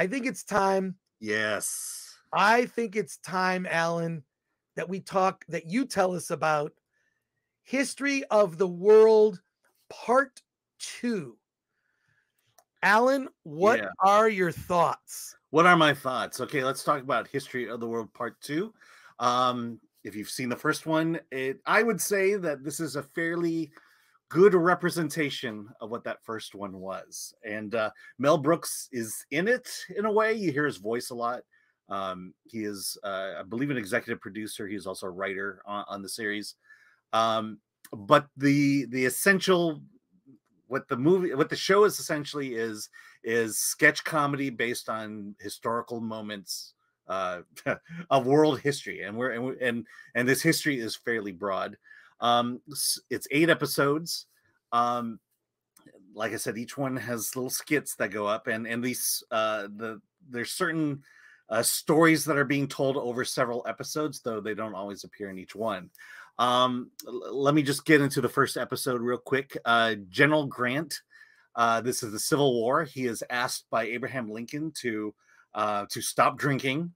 I think it's time. Yes. I think it's time, Alan, that you tell us about History of the World Part 2. Alan, what Yeah. are your thoughts? What are my thoughts? Okay, let's talk about History of the World Part 2. If you've seen the first one, I would say that this is a fairly good representation of what that first one was. And Mel Brooks is in it in a way. You hear his voice a lot. He is, I believe, an executive producer. He's also a writer on the series. But the essential, what the show is essentially is sketch comedy based on historical moments of world history, and this history is fairly broad. It's 8 episodes. Like I said, each one has little skits that go up, and these there's certain stories that are being told over several episodes, though they don't always appear in each one. Let me just get into the first episode real quick. General Grant, this is the Civil War. He is asked by Abraham Lincoln to stop drinking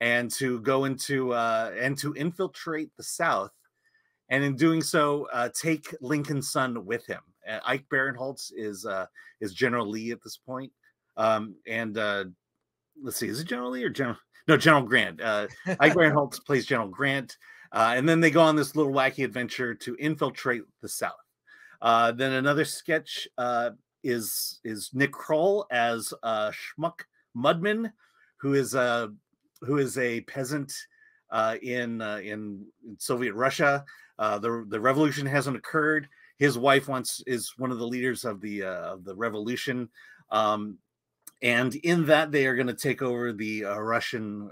and to go into and to infiltrate the South, and in doing so, take Lincoln's son with him. Ike Barinholtz is General Lee at this point. Let's see, is it General Lee or General Grant? Ike Barinholtz plays General Grant. And then they go on this little wacky adventure to infiltrate the South. Then another sketch is Nick Kroll as Schmuck Mudman, who is a peasant in Soviet Russia. The revolution hasn't occurred. His wife is one of the leaders of the revolution. And in that, they are going to take over the Russian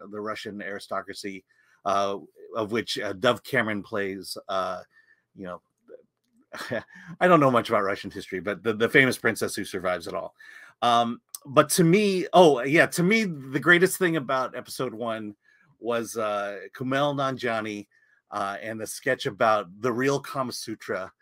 aristocracy, of which Dove Cameron plays. I don't know much about Russian history, but the famous princess who survives it all. But to me, the greatest thing about episode 1 was Kumail Nanjiani and the sketch about the real Kama Sutra.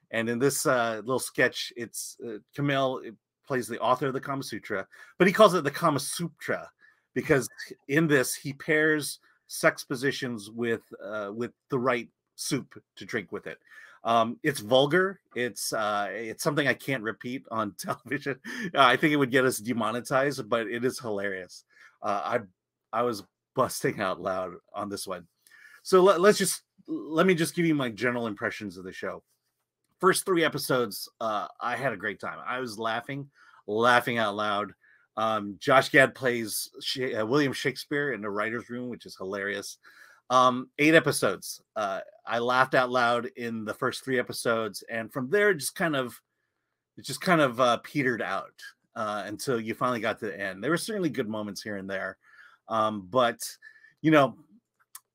And in this little sketch, it's Kumail plays the author of the Kama Sutra, but he calls it the Kama Sutra because in this he pairs sex positions with the right soup to drink with it. It's vulgar. It's something I can't repeat on television. I think it would get us demonetized, but it is hilarious. I was busting out loud on this one. So let me just give you my general impressions of the show. First 3 episodes, I had a great time. I was laughing out loud. Josh Gad plays William Shakespeare in the writer's room, which is hilarious. 8 episodes. I laughed out loud in the first 3 episodes, and from there, it just kind of petered out until you finally got to the end. There were certainly good moments here and there, but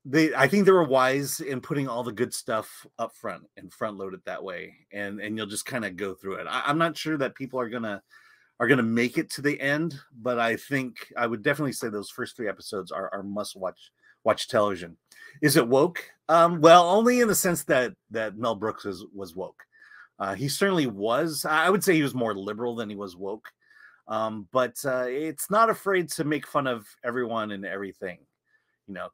I think they were wise in putting all the good stuff up front and front load it that way, and you'll just kind of go through it. I'm not sure that people are gonna make it to the end, but I think I would definitely say those first 3 episodes are must watch television. Is it woke? Well, only in the sense that Mel Brooks was woke. He certainly was. I would say he was more liberal than he was woke, but it's not afraid to make fun of everyone and everything.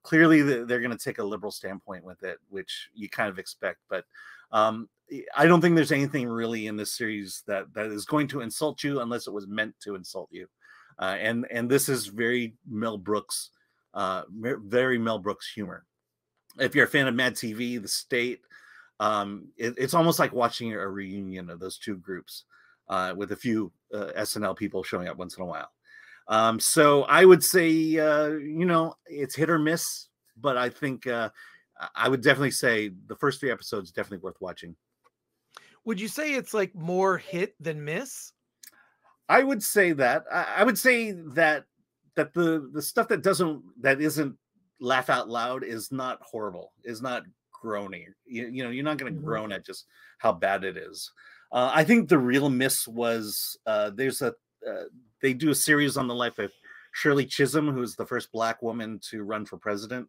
Clearly they're going to take a liberal standpoint with it, which you kind of expect. But I don't think there's anything really in this series that is going to insult you unless it was meant to insult you. And this is very Mel Brooks humor. If you're a fan of Mad TV, The State, it's almost like watching a reunion of those 2 groups with a few SNL people showing up once in a while. So I would say, it's hit or miss, but I think I would definitely say the first 3 episodes definitely worth watching. Would you say it's like more hit than miss? I would say that. I would say that the stuff that isn't laugh out loud is not horrible, is not groaning. You're not going to groan at just how bad it is. I think the real miss was they do a series on the life of Shirley Chisholm, who is the first Black woman to run for president,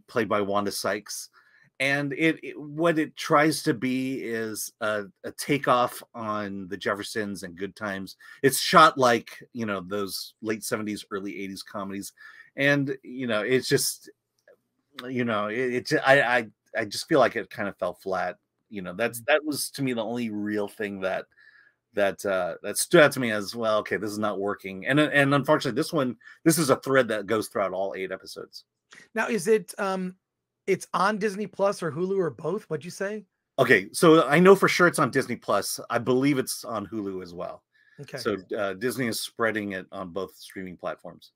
played by Wanda Sykes. and what it tries to be is a takeoff on the Jeffersons and Good Times. It's shot like, you know, those late 70s, early 80s comedies, and you know, it's just, you know, I just feel like it kind of fell flat. You know, that was to me the only real thing that stood out to me as, well, okay, this is not working. And unfortunately, this is a thread that goes throughout all 8 episodes. Now, is it it's on Disney Plus or Hulu or both? What'd you say? Okay, so I know for sure it's on Disney Plus. I believe it's on Hulu as well. Okay. So Disney is spreading it on both streaming platforms.